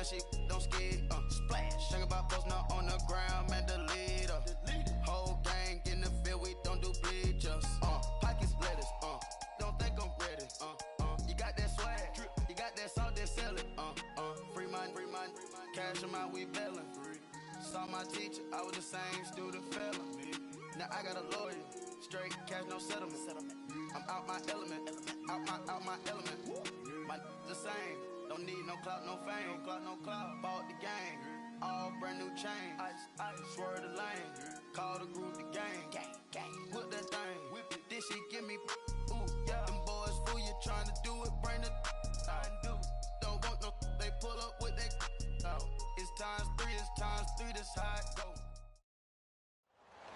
she don't skid, splash. Think about posting up on the ground, man, the leader. Whole gang in the field, we don't do bleachers. Pockets lettuce, don't think I'm ready. You got that swag, you got that salt, that sell it. Free mind, cash amount, we bailin'. Saw my teacher, I was the same student fella. Now I got a lawyer, straight cash, no settlement. I'm out my element, out my element. My the same, don't need no clout, no fame. Bought the game, all brand new chain. I swerve the lane, call the group the gang. Whip that thing, this shit give me ooh, yeah. Them boys fool you trying to do it, bring the don't want no, they pull up with they it's times three, this how it go.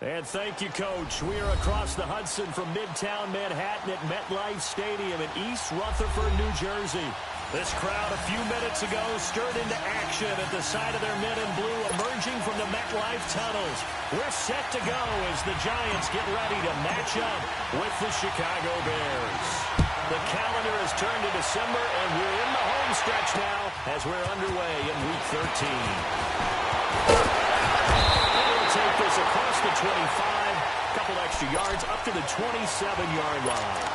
And thank you, Coach. We are across the Hudson from Midtown Manhattan at MetLife Stadium in East Rutherford, New Jersey. This crowd a few minutes ago stirred into action at the side of their men in blue emerging from the MetLife tunnels. We're set to go as the Giants get ready to match up with the Chicago Bears. The calendar has turned to December, and we're in the home stretch now as we're underway in Week 13. Take this across the 25, couple extra yards up to the 27-yard line.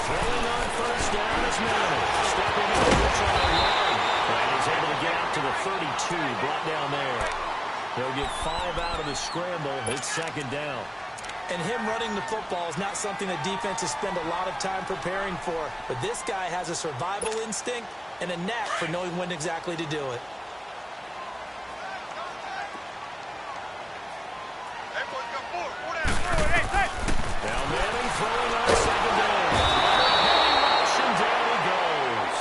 Throwing on first down is managed. Stepping into the try line. And he's able to get out to the 32, brought down there. He'll get 5 out of the scramble. It's second down. And him running the football is not something that defenses spend a lot of time preparing for. But this guy has a survival instinct and a knack for knowing when exactly to do it. Now Manning throwing on second down. Rush, and down he goes.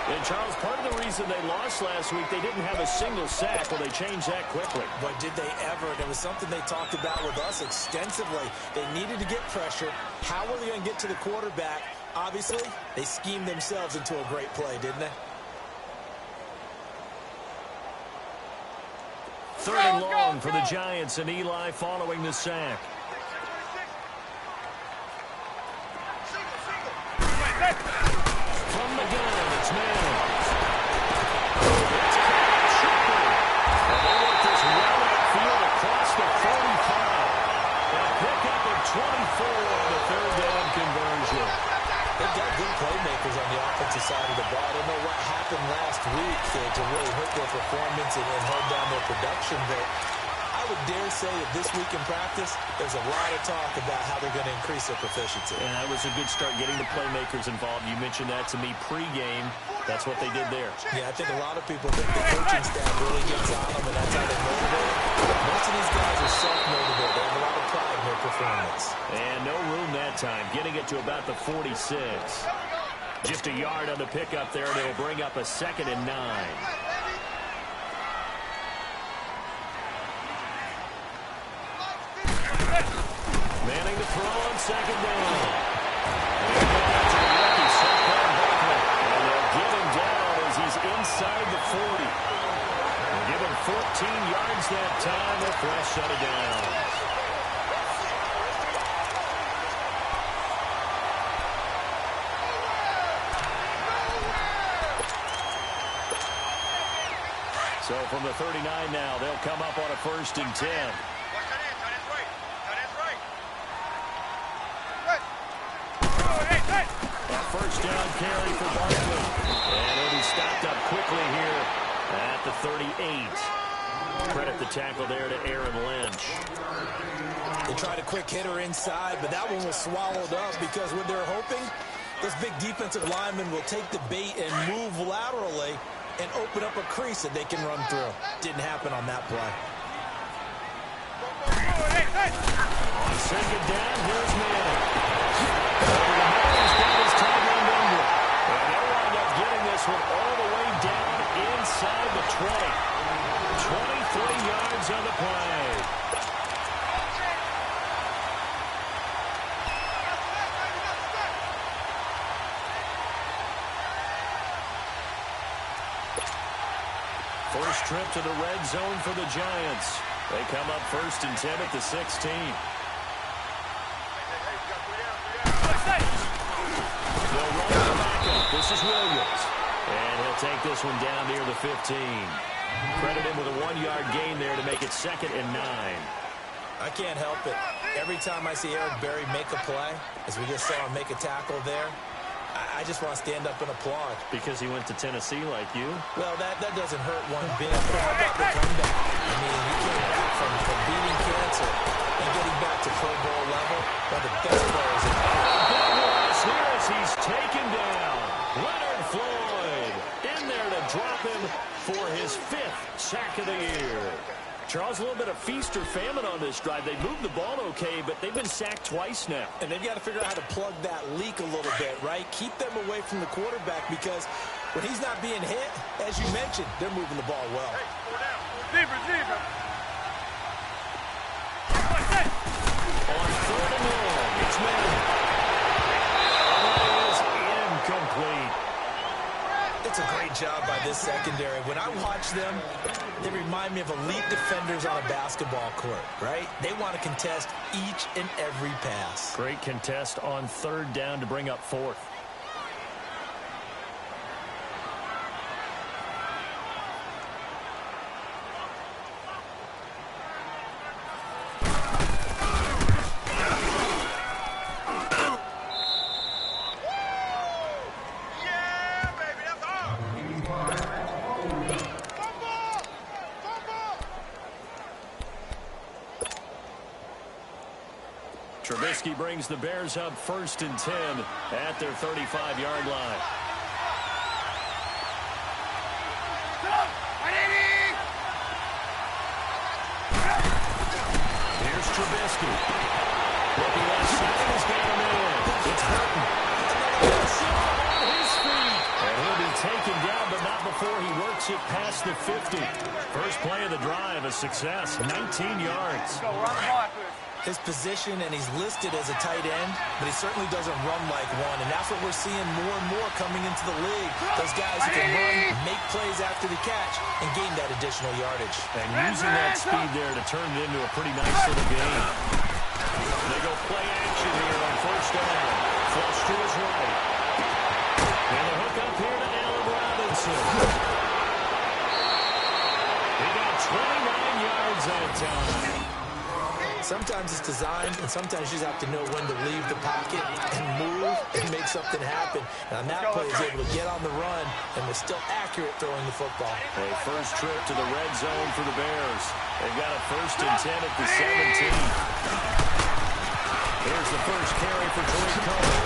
And Charles, part of the reason they lost last week, they didn't have a single sack. Well, they changed that quickly. But did they ever? And it was something they talked about with us extensively. They needed to get pressure. How were they going to get to the quarterback? Obviously, they schemed themselves into a great play, didn't they? Third and long for the Giants, and Eli following the sack. From the gun, it's Manning. It's Kyle Shepard. And they work this well outfield across the 45. A pickup of 24 on the third down conversion. They've got good playmakers on the offensive side of the ball. I don't know what happened last week to really hurt their performance and hold down their production, but I would dare say that this week in practice, there's a lot of talk about how they're going to increase their proficiency. And that was a good start, getting the playmakers involved. You mentioned that to me pregame. That's what they did there. Yeah, I think a lot of people think the coaching staff really gets on them, and that's how they motivate them. Most of these guys are self-motivated. They have a lot of pride in their performance. And no room that time, getting it to about the 46. Just a yard on the pickup there, and it'll bring up a 2nd and 9. Manning to throw on second down. And to the rookie, Saquon Barkley. And they'll give him down as he's inside the 40. They'll give him 14 yards that time. A fresh set of downs. So from the 39 now, they'll come up on a 1st and 10. First down carry for Barkley. And he'll be stopped up quickly here at the 38. Credit the tackle there to Aaron Lynch. They tried a quick hitter inside, but that one was swallowed up because what they're hoping, this big defensive lineman will take the bait and move laterally and open up a crease that they can run through. Didn't happen on that play. On second down, here's Manning. Manning's got his tight end under. And they'll wind up getting this one all the way down inside the 20. 23 yards on the play. First trip to the red zone for the Giants. They come up 1st and 10 at the 16. They'll run the backup. This is Williams. And he'll take this one down near the 15. Credit him with a 1-yard gain there to make it 2nd and 9. I can't help it. Every time I see Eric Berry make a play, as we just saw him make a tackle there, I just want to stand up and applaud. Because he went to Tennessee like you? Well, that doesn't hurt one bit. But how about the comeback? I mean, he came back from beating cancer and getting back to Pro Bowl level. One of the best players in the league. Here as he's taken down. Leonard Floyd in there to drop him for his 5th sack of the year. Charles, a little bit of feast or famine on this drive. They moved the ball okay, but they've been sacked twice now. And they've got to figure out how to plug that leak a little bit, right? Keep them away from the quarterback because when he's not being hit, as you mentioned, they're moving the ball well. Zebra. On 3rd and long, it's Manning. That is incomplete. It's a great job by this secondary. When I watch them, they remind me of elite defenders on a basketball court, right? They want to contest each and every pass. Great contest on 3rd down to bring up 4th. Trubisky brings the Bears up 1st and 10 at their 35-yard line. Here's Trubisky. Looking left side, he's got a man. It's Burton. On his feet. And he'll be taken down, but not before he works it past the 50. First play of the drive, a success, 19 yards. Go, run the ball after this. His position, and he's listed as a tight end, but he certainly doesn't run like one, and that's what we're seeing more and more coming into the league. Those guys who can run, make plays after the catch, and gain that additional yardage. And using that speed there to turn it into a pretty nice little game. They go play action here on 1st down. Flush to his right. And the hook up here to Allen Robinson. He got 29 yards that time. Sometimes it's designed, and sometimes you just have to know when to leave the pocket and move and make something happen. And on that play, he's able to get on the run, and was still accurate throwing the football. A first trip to the red zone for the Bears. They've got a 1st and 10 at the 17. Here's the first carry for Tariq Cohen.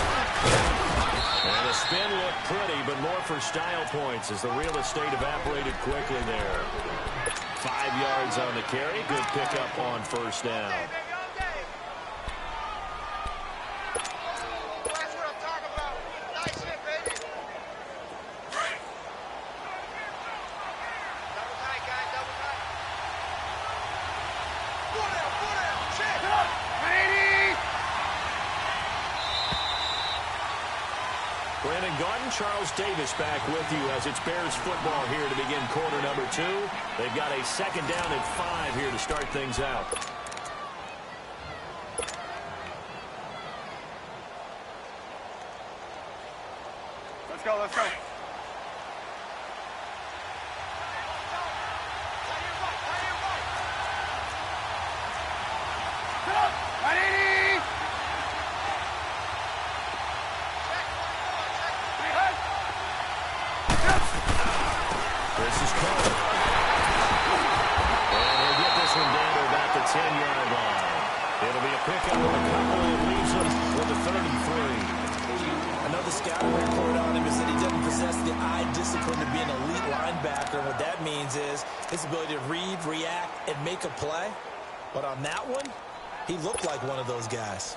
And the spin looked pretty, but more for style points as the real estate evaporated quickly there. 5 yards on the carry. Good pickup on 1st down. That's what I'm talking about. Nice hit, baby. Double tight, guys. Double tight. Pull down. Check. Ready. Brandon Gaudin, Charles Davis back with you as it's Bears football here to begin quarter number 2. They've got a 2nd down and 5 here to start things out. Let's go. Ready. This is Cohen. And he'll get this one down to about the 10-yard line. It'll be a pickup of a couple that leaves him with a 33. I know the scouting report on him is that he doesn't possess the eye discipline to be an elite linebacker. And what that means is his ability to read, react, and make a play. But on that one, he looked like one of those guys.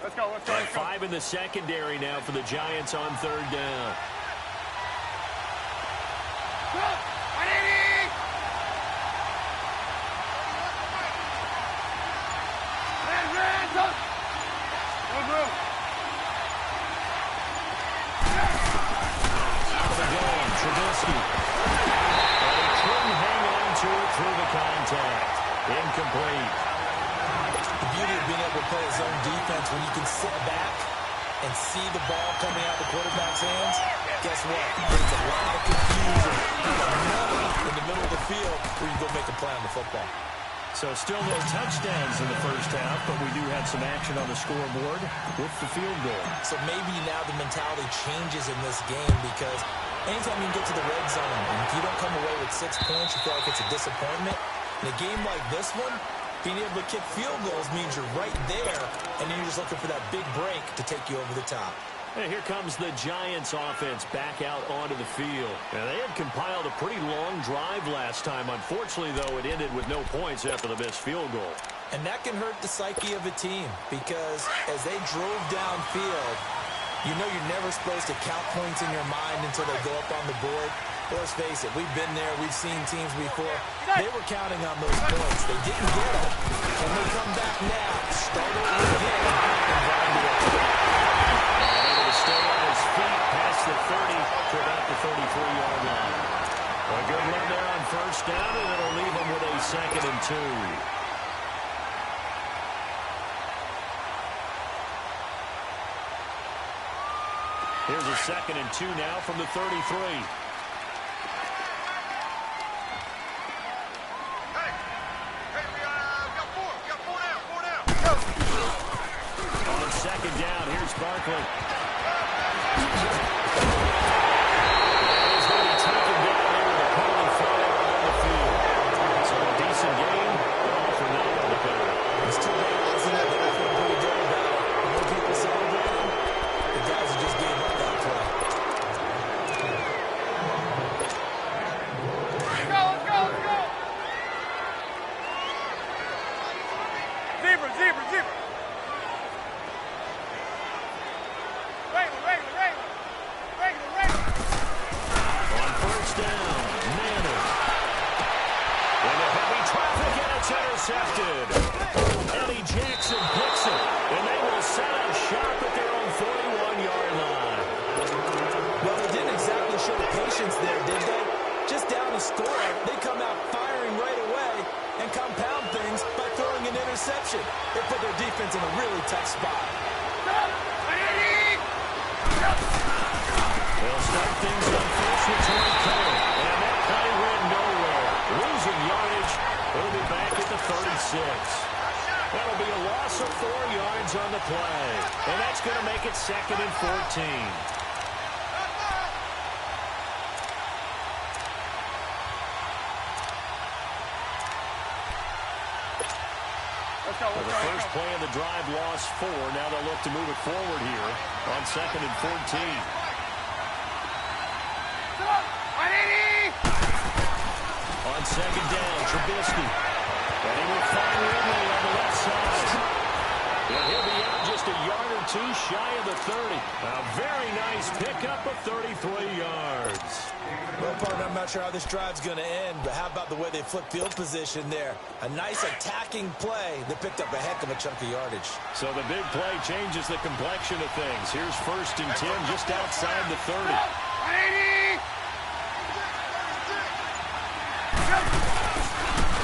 Let's go. And 5 in the secondary now for the Giants on 3rd down. moments when you can sit back and see the ball coming out the quarterback's hands, guess what? There's a lot of confusion in the middle of the field where you go make a play on the football. So still no touchdowns in the first half, but we do have some action on the scoreboard with the field goal. So maybe now the mentality changes in this game because anytime you get to the red zone and if you don't come away with 6 points, you feel like it's a disappointment. In a game like this one, being able to kick field goals means you're right there, and then you're just looking for that big break to take you over the top. And here comes the Giants offense back out onto the field. Now, they had compiled a pretty long drive last time. Unfortunately, though, it ended with no points after the missed field goal. And that can hurt the psyche of a team because as they drove downfield, you know you're never supposed to count points in your mind until they go up on the board. Let's face it, we've been there. We've seen teams before. They were counting on those points. They didn't get them. Can they come back now, start over again, and grind it up? Able to stay on his feet past the 30 to about the 33-yard line. A good run there on first down, and it'll leave him with a 2nd and 2. Here's a 2nd and 2 now from the 33. On 2nd down, here's Barkley. He's going to be taken down there with a penalty flag on the field. So a decent game, all for naught on the penalty. It's too bad, isn't it? They're feeling pretty good about it. More people celebrating. The guys who just gave up that play. Let's go, let's go, let's go! Zebra, zebra, zebra! On first down, Manning. Into heavy traffic, and it's intercepted. Eddie Jackson picks it, and they will set up shop at their own 41-yard line. Well, they didn't exactly show patience there, did they? Just down a score, they come out firing right away and compound things by throwing an interception. They put their defense in a really tough spot. They'll start things on first with Tony Kelly. And that play went nowhere. Losing yardage. It'll be back at the 36. That'll be a loss of 4 yards on the play. And that's going to make it 2nd and 14. For the first play of the drive, lost 4. Now they'll look to move it forward here on 2nd and 14. On 2nd down, Trubisky. And he will find Ridley on the left side. And he'll be out just a yard or 2 shy of the 30. A very nice pickup of 33 yards. Well, partner, I'm not sure how this drive's going to end, but how about the way they flipped field position there? A nice attacking play that picked up a heck of a chunk of yardage. So the big play changes the complexion of things. Here's 1st and 10 just outside the 30.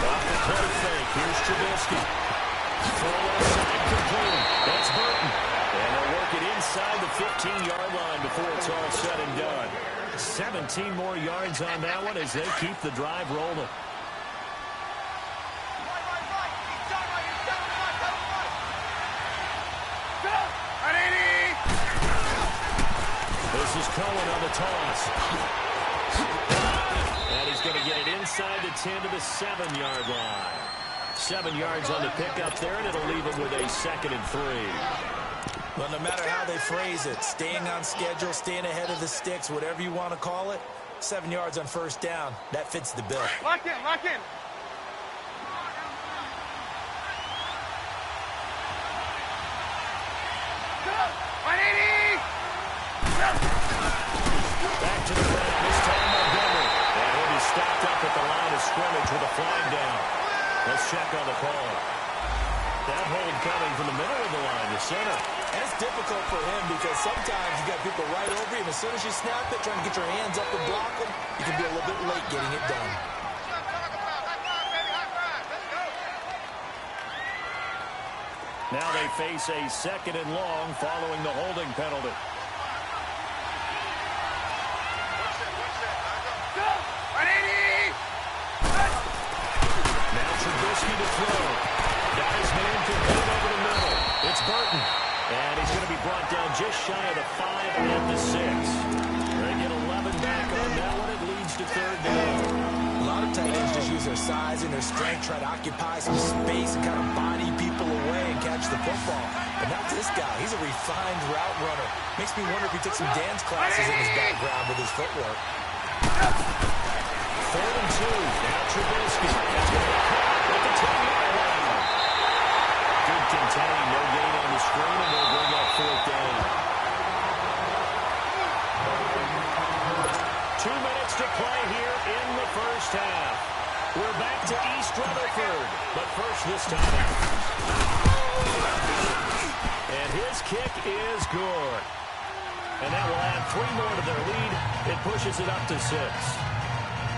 Off the play fake, here's Trubisky. Full left side complete. That's Burton. And they'll work it inside the 15-yard line before it's all said and done. 17 more yards on that one as they keep the drive rolling. This is Cohen on the toss. And he's going to get it inside the 10 to the 7-yard line. 7 yards on the pickup there, and it'll leave him with a 2nd and 3. Well, no matter how they phrase it, staying on schedule, staying ahead of the sticks, whatever you want to call it, 7 yards on first down, that fits the bill. Lock in, lock in. Back to the ground, this time Montgomery. And he'll be stopped up at the line of scrimmage with a flag down. Let's check on the call. That hold coming from the middle of the line to center. And it's difficult for him because sometimes you got people right over you, and as soon as you snap it, trying to get your hands up and block them, you can be a little bit late getting it done. Now they face a 2nd and long following the holding penalty. Now Trubisky to throw. Got his man complete over the middle. It's Burton. And he's going to be brought down just shy of the 5 and the 6. They get 11 back on that one. It leads to 3rd down. A lot of tight ends just use their size and their strength, try to occupy some space and kind of body people away and catch the football. But not this guy. He's a refined route runner. Makes me wonder if he took some dance classes in his background with his footwork. 3rd and 2. Now Trubisky. That's going to be caught at the 10-yard line. Good contain. No gain on the screen, and they'll bring up 4th down. 2 minutes to play here in the first half. We're back to East Rutherford, but first this time out. And his kick is good. And that will add 3 more to their lead. It pushes it up to 6.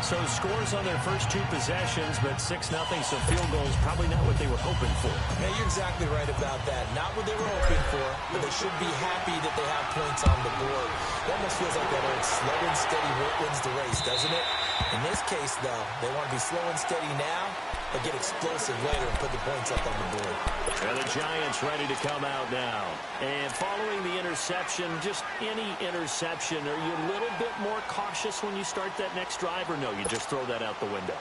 So scores on their first 2 possessions, but 6-0, so field goals probably not what they were hoping for. Yeah, you're exactly right about that. Not what they were hoping for, but they should be happy that they have points on the board. It almost feels like that old slow and steady wins the race, doesn't it? In this case, though, they want to be slow and steady now, but get explosive later and put the points up on the board. And the Giants ready to come out now. And following the interception, just any interception, are you a little bit more cautious when you start that next drive, or no, you just throw that out the window?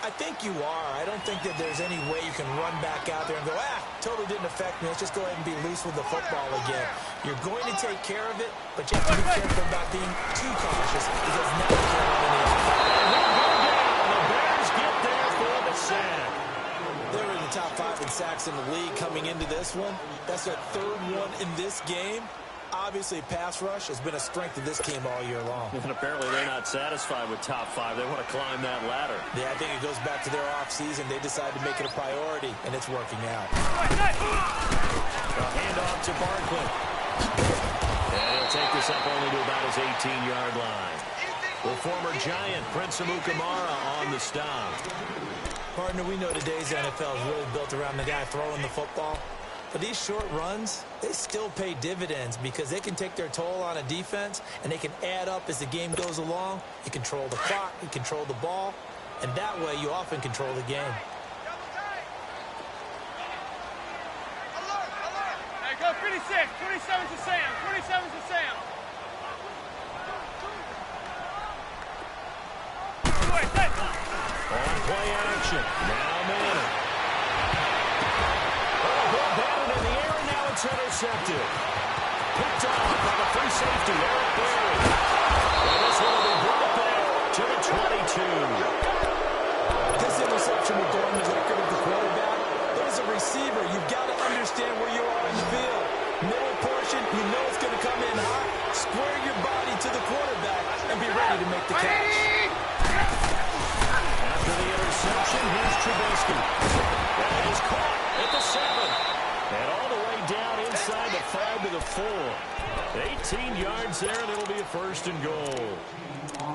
I think you are. I don't think that there's any way you can run back out there and go, totally didn't affect me. Let's just go ahead and be loose with the football again. You're going to take care of it, but you have to be careful about being too cautious because now you can't run an easy fight. The Bears get there for the sack. They're in the top 5 in sacks in the league coming into this one. That's their 3rd one in this game. Obviously, pass rush has been a strength of this team all year long. And apparently they're not satisfied with top 5. They want to climb that ladder. Yeah, I think it goes back to their offseason. They decided to make it a priority, and it's working out. A handoff to Barkley. And he'll take this up only to about his 18-yard line. The former Giant, Prince Amukamara, on the stop. Partner, we know today's NFL is really built around the guy throwing the football. But these short runs, they still pay dividends because they can take their toll on a defense, and they can add up as the game goes along. You control the clock, you control the ball, and that way you often control the game. Hey, go 26. 27 to Sam. 27 to Sam. On play action. Now Manning. Batted in the air, and now it's intercepted. Picked off by the free safety, Eric Berry. And this one will be brought back to the 22. This interception will go on the record of the quarterback. But as a receiver, you've got to understand where you are in the field. Middle portion, you know it's going to come in hot. Square your body to the quarterback and be ready to make the catch. After the interception, here's Trubisky. That is caught at the 7. And all the way down inside the 5 to the 4. 18 yards there, and it'll be a 1st and goal.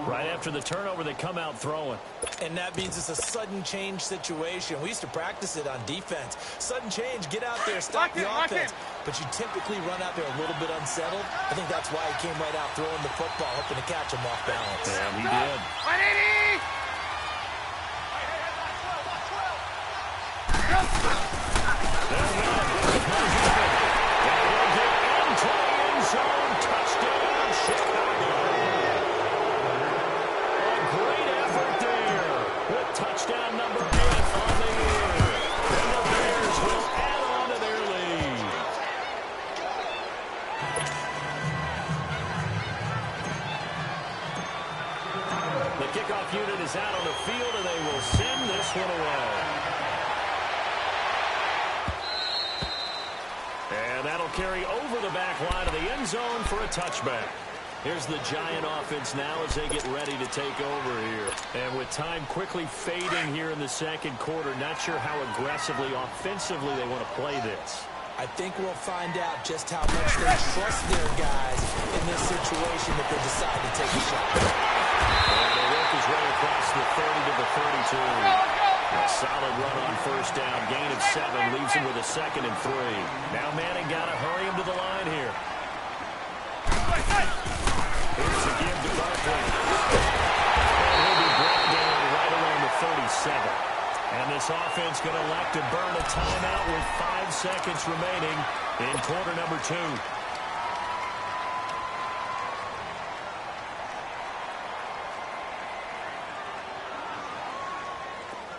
Right after the turnover, they come out throwing. And that means it's a sudden change situation. We used to practice it on defense. Sudden change, get out there, stop the offense. But you typically run out there a little bit unsettled. I think that's why he came right out throwing the football, hoping to catch him off balance. Yeah, he did. 'Carry over the back line of the end zone for a touchback. Here's the Giant offense now as they get ready to take over here. And with time quickly fading here in the 2nd quarter, not sure how aggressively, offensively they want to play this. I think we'll find out just how much they trust their guys in this situation that they decide to take a shot. And they work his way across the 30 to the 32. A solid run on first down. Gain of 7 leaves him with a 2nd and 3. Now Manning got to hurry him to the line here. Here's a give to Barkley. And he'll be brought down right around the 37. And this offense going to elect to burn a timeout with 5 seconds remaining in quarter number 2.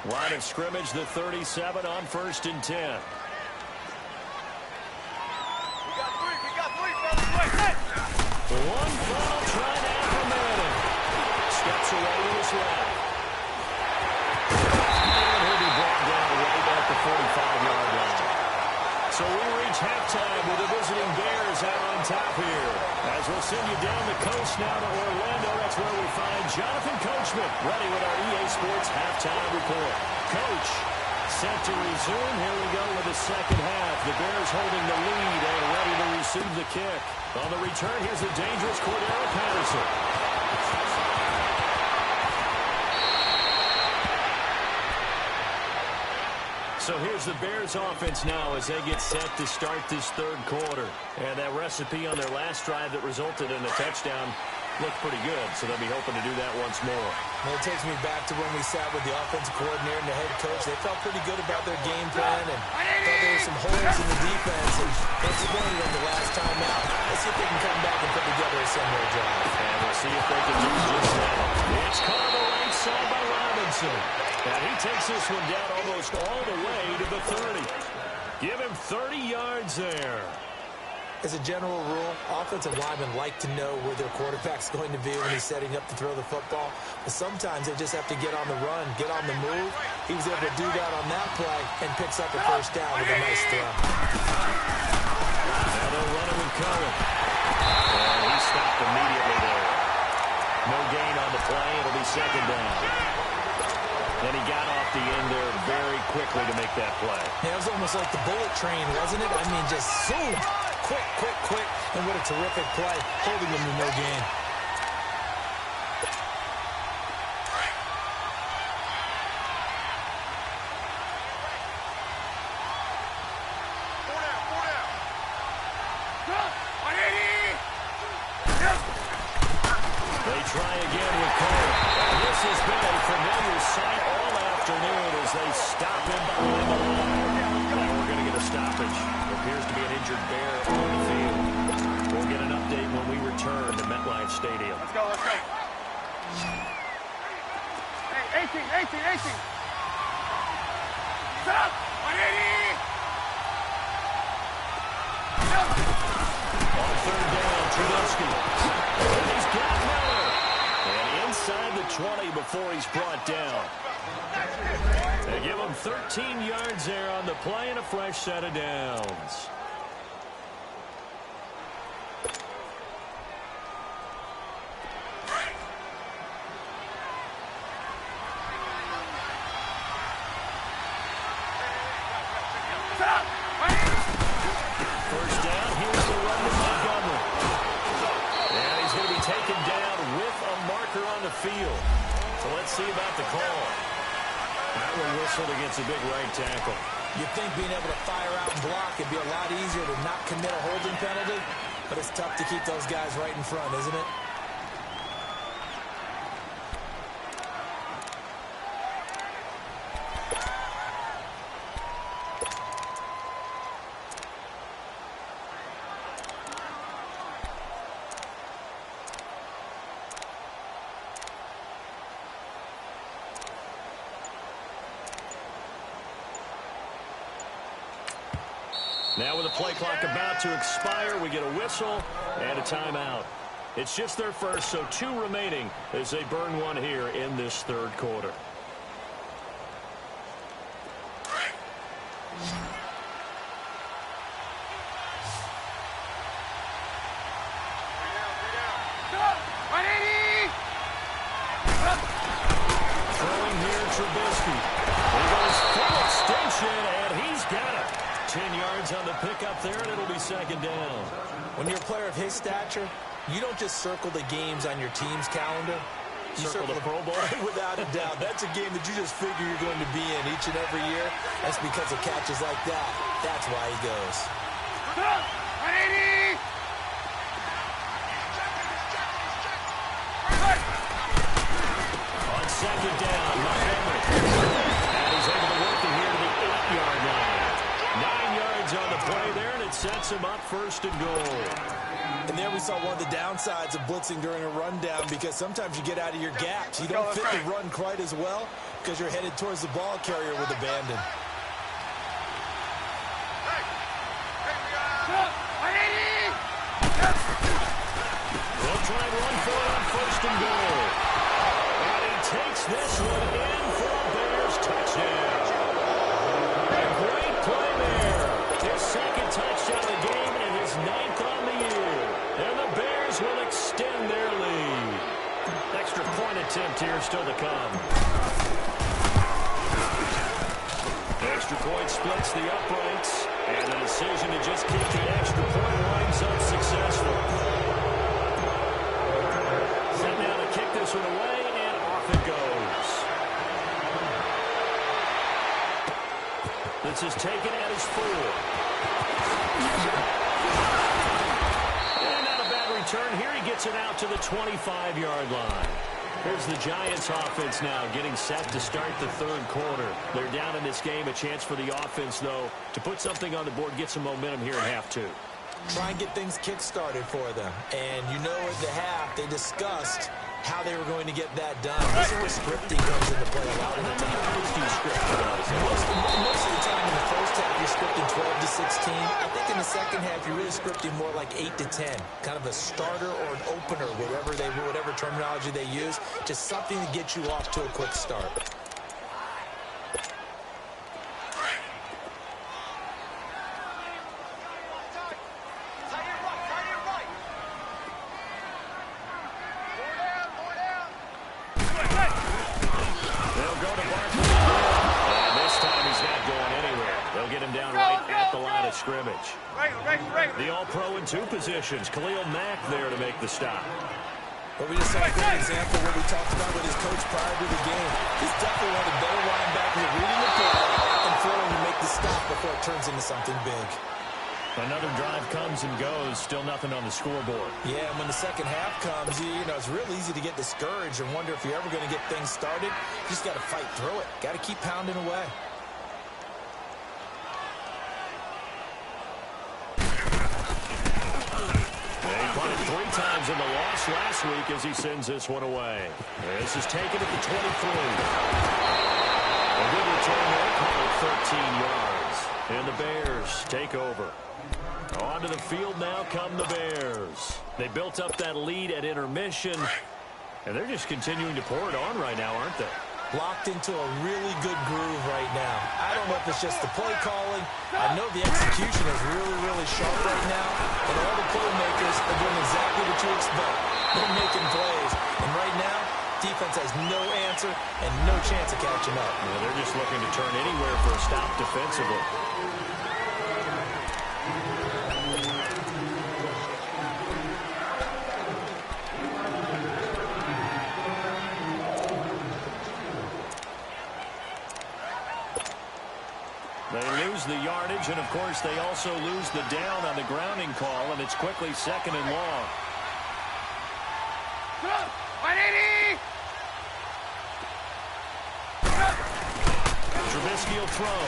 Line of scrimmage, the 37 on 1st and 10. We got three, fellas. One final try now for Manning. Steps away to his left. And he'll be brought down right at the 45-yard line. So we reach halftime with the visiting Bears out on top here. As we'll send you down the coast now to Orlando, that's where we find Jonathan Coachman ready with our EA Sports halftime report. Coach, set to resume. Here we go with the second half. The Bears holding the lead and ready to receive the kick. On the return, here's the dangerous Cordero Patterson. So here's the Bears offense now as they get set to start this third quarter. And that recipe on their last drive that resulted in a touchdown looked pretty good, so they'll be hoping to do that once more. Well, it takes me back to when we sat with the offensive coordinator and the head coach. They felt pretty good about their game plan and thought there were some holes in the defense and exploited them the last time out. Let's see if they can come back and put together a similar drive. And we'll see if they can do just that. It's caught on the right side by Robinson. And he takes this one down almost all the way to the 30. Give him 30 yards there. As a general rule, offensive linemen like to know where their quarterback's going to be when he's setting up to throw the football. But sometimes they just have to get on the run, get on the move. He was able to do that on that play and picks up a first down with a nice throw. Now they'll run it with Cohen. And he stopped immediately there. No gain on the play. It'll be second down. And he got off the end there very quickly to make that play. Yeah, it was almost like the bullet train, wasn't it? I mean, just zoom. Quick. And what a terrific play, holding him to no gain. They try again with Cole. This has been a familiar sight all afternoon as they stop him behind the line. Now we're going to get a stoppage. There appears to be an injured Bear on the field. We'll get an update when we return to MetLife Stadium. Let's go. Hey, 18. Stop! 180! On third down, Trubisky. And he's got Miller. And inside the 20 before he's brought down. They give him 13 yards there on the play and a fresh set of downs. First down, here's the run to Montgomery. And he's going to be taken down with a marker on the field. So let's see about the call. That one whistled against a big right tackle. You'd think being able to fire out and block would be a lot easier to not commit a holding penalty, but it's tough to keep those guys right in front, isn't it? Now with the play clock about to expire, we get a whistle and a timeout. It's just their first, so 2 remaining as they burn one here in this third quarter. Throwing here, Trubisky. He goes full extension, and he's got it. 10 yards on the pickup there, and it'll be second down. When you're a player of his stature, you don't just circle the games on your team's calendar. Circle the Pro Bowl? Without a doubt. That's a game that you just figure you're going to be in each and every year. That's because of catches like that. That's why he goes. 180! On second down, Montgomery. And he's able to work it here to the 8-yard line. 9 yards on the play there, and it sets him up first and goal. And there we saw one of the downsides of blitzing during a rundown, because sometimes you get out of your gaps. You don't fit the run quite as well because you're headed towards the ball carrier with abandon. They'll try and run for it on first and goal. And he takes this one in for a Bears touchdown. A great play there. His second touchdown of the game and his 9th on the year. And the Bears will extend their lead. Extra point attempt here still to come. Extra point splits the uprights. And the decision to just kick the extra point winds up successful. Set now to kick this one away, and off it goes. This is taken at his 4. And not a bad return here. He gets it out to the 25-yard line. Here's the Giants offense now getting set to start the third quarter. They're down in this game. A chance for the offense, though, to put something on the board, get some momentum here in half 2. Try and get things kick-started for them. And you know at the half, they discussed how they were going to get that done. This is where scripting comes into play a lot of the time. Most of the time in the first half, you're scripting 12 to 16. I think in the second half, you're really scripting more like 8 to 10. Kind of a starter or an opener, whatever terminology they use. Just something to get you off to a quick start. Scrimmage. The All-Pro in 2 positions. Khalil Mack there to make the stop. But we just saw a great example of what we talked about with his coach prior to the game. He's definitely one of the better linebackers at reading the play and throwing to make the stop before it turns into something big. Another drive comes and goes. Still nothing on the scoreboard. Yeah, and when the second half comes, it's real easy to get discouraged and wonder if you're ever going to get things started. You just got to fight through it. Got to keep pounding away. Times in the loss last week as he sends this one away. This is taken at the 23. A good return there, call it 13 yards. And the Bears take over. Onto the field now come the Bears. They built up that lead at intermission, and they're just continuing to pour it on right now, aren't they? Locked into a really good groove right now. I don't know if it's just the play calling. I know the execution is really, really sharp right now. And all the playmakers are doing exactly what you expect. They're making plays. And right now, defense has no answer and no chance of catching up. Yeah, they're just looking to turn anywhere for a stop defensively. They lose the yardage, and, of course, they also lose the down on the grounding call, and it's quickly second and long. 180! Trubisky will throw.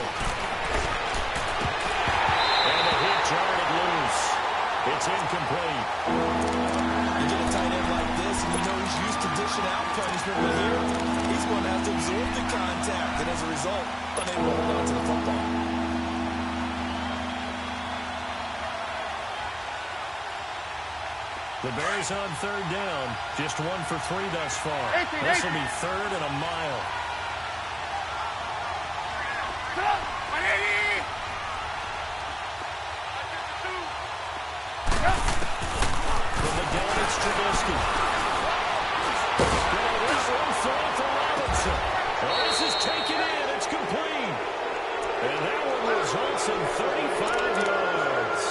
And the hit jarred loose. It's incomplete. You get a tight end like this, and you know he's used to dishing out punishment, but here he's going to have to absorb the contact, and as a result, unable to hold on to the football. The Bears on third down. Just 1 for 3 thus far. This will be third and a mile. 180! From the gun, it's Trubisky. This one throw for Robinson. This is taken in. It's complete. And that one results in 35 yards.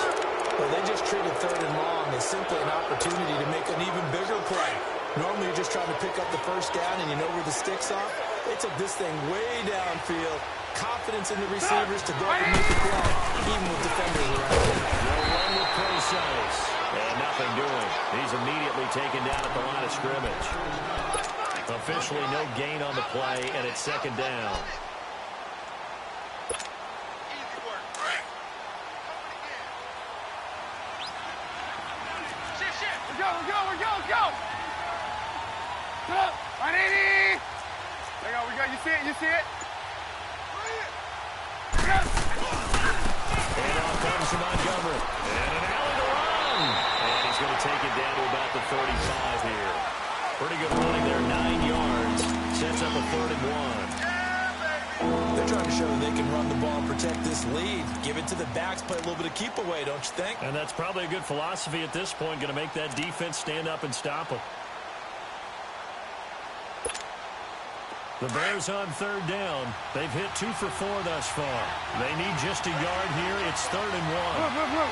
Well, they just treated third and long as simply an opportunity to make an even bigger play. Normally you're just trying to pick up the first down and you know where the sticks are. They took this thing way downfield. Confidence in the receivers to go up and make the play, even with defenders around him. They'll run with precise. And nothing doing. He's immediately taken down at the line of scrimmage. Officially no gain on the play, and it's second down. Let's go. Go. 180. There we go. You see it? And off comes to Montgomery. And an alley to run. And he's going to take it down to about the 35 here. Pretty good running there, 9 yards. Sets up a 3rd and 1. They're trying to show that they can run the ball and protect this lead. Give it to the backs, play a little bit of keep away, don't you think? And that's probably a good philosophy at this point, going to make that defense stand up and stop them. The Bears on 3rd down. They've hit 2 for 4 thus far. They need just a yard here. It's 3rd and 1. 180.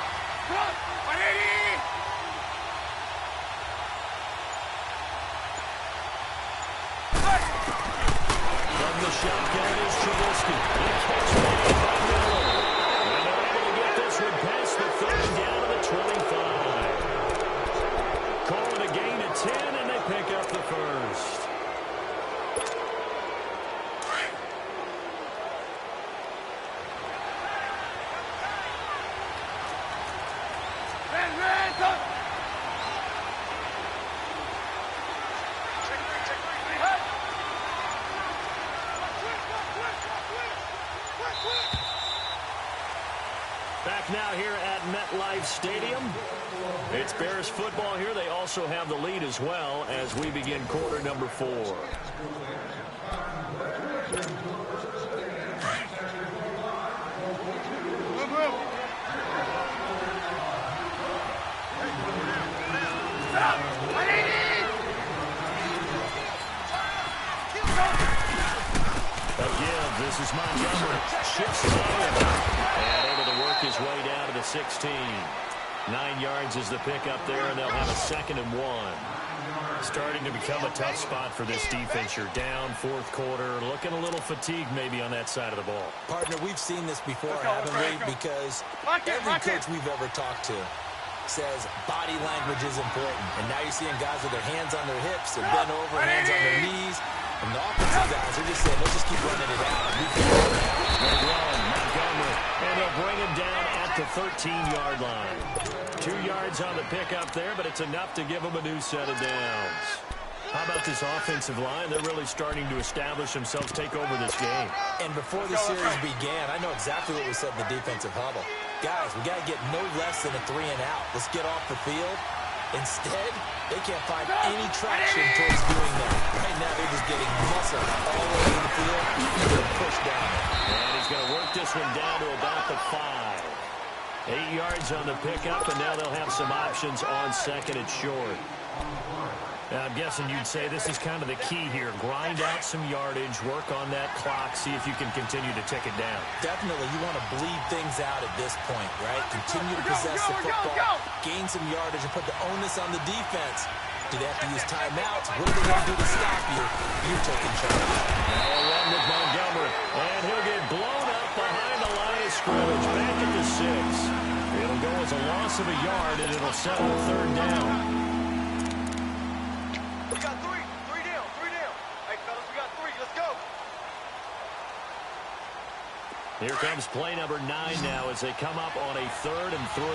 From the shotgun is Trubisky. He catches it by Miller. And they're able to get this one past the 30 down to the 25. Call it a gain of 10, and they pick up the first. Back now here at MetLife Stadium. It's Bears football here. They also have the lead as well as we begin quarter number 4. Again, this is Montgomery. Shifts it over. And able to work his way down to the 16. 9 yards is the pickup there, and they'll have a 2nd and 1. Starting to become a tough spot for this defense. You're down 4th quarter, looking a little fatigued maybe on that side of the ball. Partner, we've seen this before, haven't we? Because every coach we've ever talked to says body language is important. And now you're seeing guys with their hands on their hips and bent over, hands on their knees. And the offensive guys are just saying, let's just keep running it out. They run, Montgomery, and they'll bring him down at the 13-yard line. 2 yards on the pickup there, but it's enough to give them a new set of downs. How about this offensive line? They're really starting to establish themselves, take over this game. And before the series began, I know exactly what we said in the defensive huddle. Guys, we got to get no less than a 3 and out. Let's get off the field. Instead, they can't find any traction towards doing that. Right now, they're just getting muscle all over the field. They're pushed down. And he's going to work this one down to about the 5. 8 yards on the pickup, and now they'll have some options on 2nd and short. Now, I'm guessing you'd say this is kind of the key here. Grind out some yardage, work on that clock, see if you can continue to tick it down. Definitely, you want to bleed things out at this point, right? Continue to possess the football, gain some yardage, and put the onus on the defense. Do they have to use timeouts? What are they going to do to stop you? You're taking charge. Now a run with Montgomery, and he'll get blown up behind the line of scrimmage, back at the 6. It'll go as a loss of a yard, and it'll settle 3rd down. We got 3 down. Hey, fellas, we got 3. Let's go. Here comes play number 9 now as they come up on a 3rd and 3.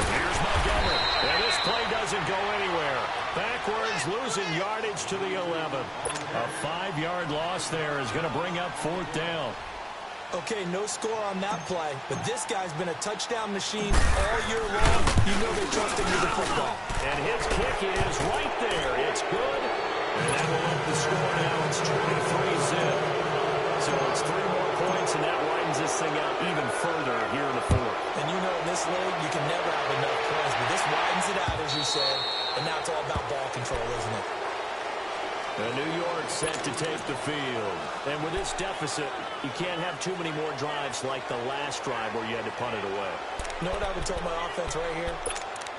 Here's Montgomery. And this play doesn't go anywhere. Backwards, losing yardage to the 11. A 5-yard loss there is going to bring up 4th down. Okay, no score on that play, but this guy's been a touchdown machine all year long. You know they trust him with the football. And his kick is right there. It's good. And that will up the score now. It's 23-zip. So it's 3 more points, and that widens this thing out even further here in the 4th. And you know in this league, you can never have enough points, but this widens it out, as you said, and now it's all about ball control, isn't it? And New York set to take the field. And with this deficit, you can't have too many more drives like the last drive where you had to punt it away. You know what I would tell my offense right here?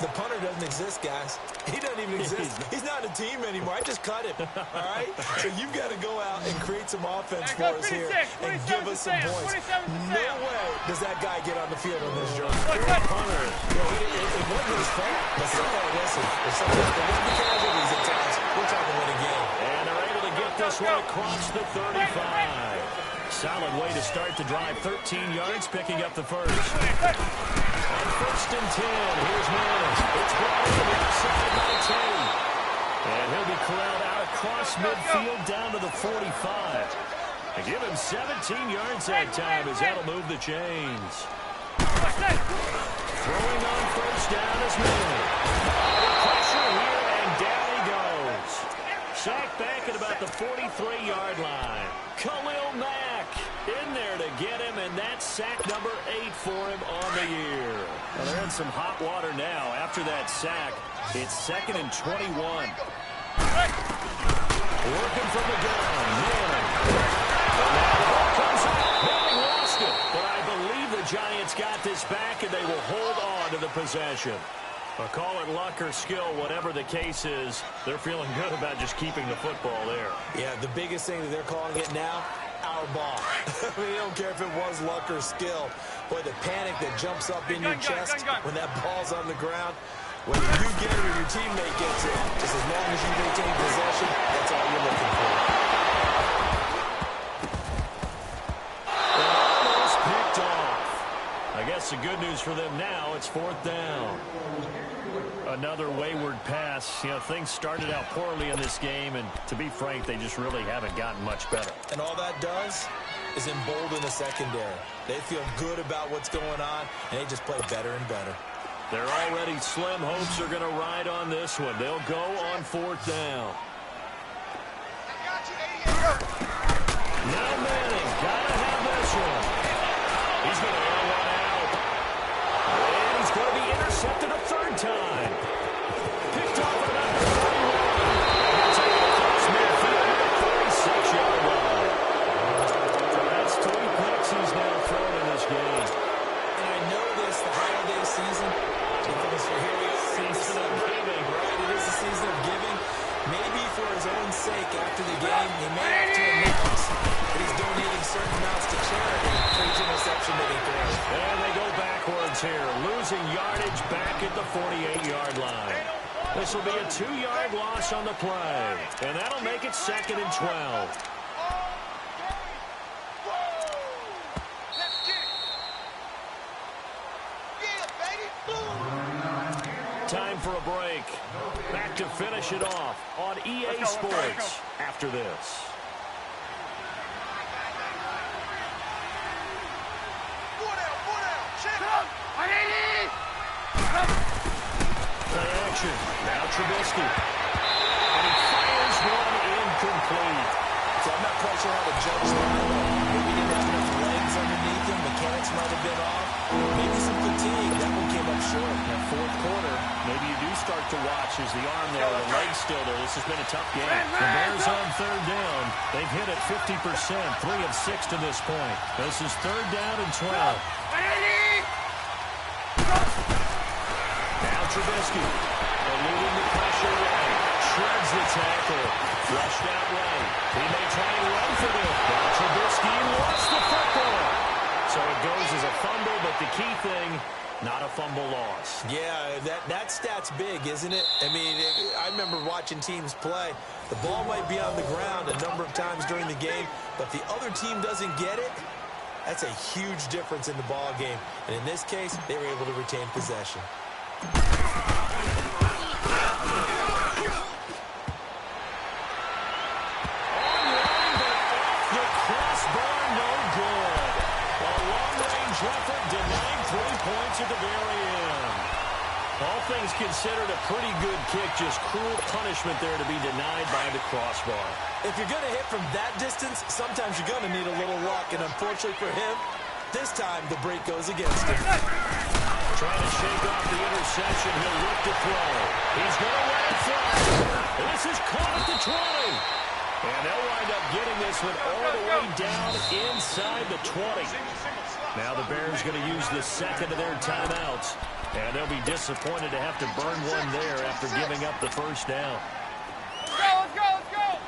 The punter doesn't exist, guys. He doesn't even exist. He's not a team anymore. I just cut him, all right? So you've got to go out and create some offense for us here and give us some points. No way does that guy get on the field on this journey. Punter. It wasn't his fault. But somehow, listen, if sometimes there will be casualties at times, we're talking win a game. And they're able to get this one across the 35. Solid way to start the drive. 13 yards, picking up the first. On 1st and 10, here's Manning. It's brought to the outside by 2. And he'll be corralled out across midfield down to the 45. And give him 17 yards that time as that'll move the chains. Throwing on 1st down is Manning. Pressure here, and down he goes. Sacked back at about the 43-yard line. Khalil Mack in there to get him, and that's sack number 8 for him on the year. Well, they're in some hot water now. After that sack, it's 2nd and 21. Working from the gun, Manning. And now the ball comes out. Manning lost it, but I believe the Giants got this back, and they will hold on to the possession. Call it luck or skill, whatever the case is, they're feeling good about just keeping the football there. Yeah, the biggest thing that they're calling it now, our ball. I mean, they don't care if it was luck or skill. Boy, the panic that jumps up in your chest when that ball's on the ground, whether you get it or your teammate gets it, just as long as you maintain possession, that's all you're looking for. Almost picked off. I guess the good news for them now, it's 4th down. Another wayward pass. You know, things started out poorly in this game, and to be frank, they just really haven't gotten much better. And all that does is embolden the secondary. They feel good about what's going on, and they just play better and better. They're already slim hopes are going to ride on this one. They'll go on 4th down. Now Manning, gotta have this one. He's going to run one out. And he's going to be intercepted a 3rd time. Picked off at about the 31. He'll take it across midfield to the 36-yard line. So that's 3 picks he's now thrown in this game. And I know this, the holiday season, because here we are, Season of giving. right? It is a season of giving. Maybe for his own sake after the game, he may have to announce that he's donating certain amounts to charity for each interception that he throws. And they go backwards here, losing yardage back at the 48-yard line. This will be a 2-yard loss on the play, and that'll make it 2nd and 12. Time for a break. Back to finish it off on EA Sports after this. Play action. Now Trubisky. And he fires one incomplete. So I'm not quite sure how to judge that. Maybe he didn't have enough legs underneath him. Mechanics might have been off. Maybe some fatigue. That one came up short. That 4th quarter, maybe you do start to watch as the arm there, the leg's still there. This has been a tough game. The Bears on 3rd down. They've hit it 50%, 3 of 6 to this point. This is 3rd down and 12. Now Trubisky, eluding the pressure right, shreds the tackle, flushed out right. He may try and run for this, but Trubisky lost the football. So it goes as a fumble, but the key thing, not a fumble loss. Yeah, that stat's big, isn't it? I mean, I remember watching teams play. The ball might be on the ground a number of times during the game, but the other team doesn't get it. That's a huge difference in the ball game. And in this case, they were able to retain possession. At the very end. All things considered, a pretty good kick. Just cruel punishment there to be denied by the crossbar. If you're going to hit from that distance, sometimes you're going to need a little luck. And unfortunately for him, this time the break goes against him. Trying to shake off the interception. He'll look to throw. He's going to let it fly. This is caught at the 20. And they'll wind up getting this one all the way down inside the 20. Now the Bears going to use the second of their timeouts. And they'll be disappointed to have to burn one there after giving up the first down. Let's go, let's go!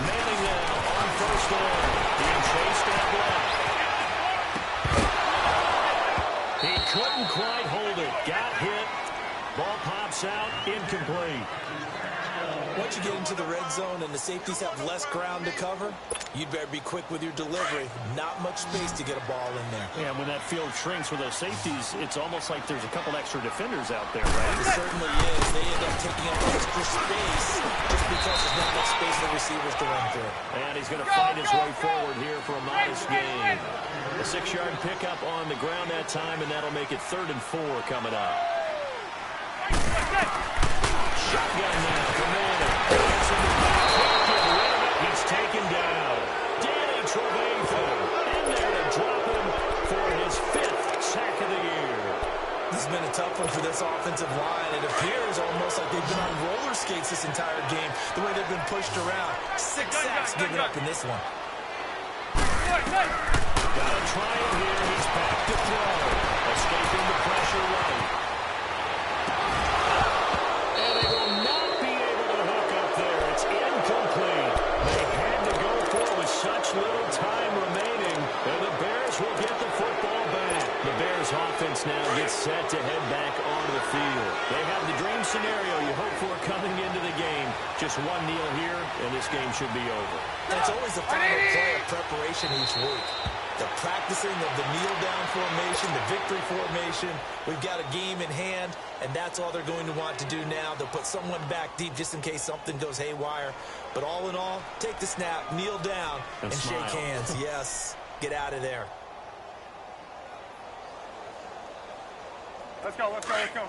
Manning now on first down. Being chased and blocked. He couldn't quite hold it. Got hit. Ball pops out. Incomplete. Once you get into the red zone and the safeties have less ground to cover, you'd better be quick with your delivery. Not much space to get a ball in there. Yeah, when that field shrinks with those safeties, it's almost like there's a couple extra defenders out there, right? It certainly is. They end up taking up extra space just because there's not enough space for receivers to run through. And he's going to fight his way forward here for a modest gain. A 6-yard pickup on the ground that time, and that'll make it 3rd and 4 coming up. Shotgun now for Manning. He's taken down. Danny Trevathan in there to drop him for his 5th sack of the year. This has been a tough one for this offensive line. It appears almost like they've been on roller skates this entire game, the way they've been pushed around. 6 sacks given up in this one. Gotta try it here. He's back to throw. Escaping the pressure right. And they will not be able to hook up there. It's incomplete. They had to go for it with such little time remaining. And the Bears will get the football back. The Bears offense now gets set to head back onto the field. They have the dream scenario you hope for coming into the game. Just one kneel here, and this game should be over. And it's always the final play of preparation each week. The practicing of the kneel-down formation, the victory formation. We've got a game in hand, and that's all they're going to want to do now. They'll put someone back deep just in case something goes haywire. But all in all, take the snap, kneel down, and shake hands. Yes, get out of there. Let's go, let's go, let's go.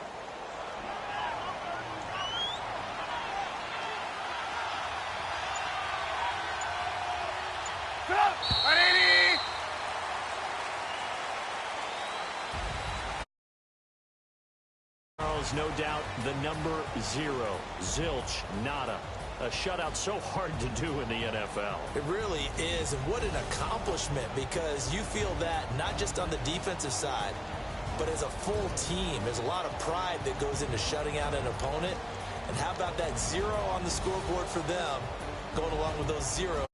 No doubt the number 0, zilch, nada. A shutout so hard to do in the NFL. It really is, and what an accomplishment, because you feel that not just on the defensive side, but as a full team. There's a lot of pride that goes into shutting out an opponent. And how about that 0 on the scoreboard for them, going along with those 0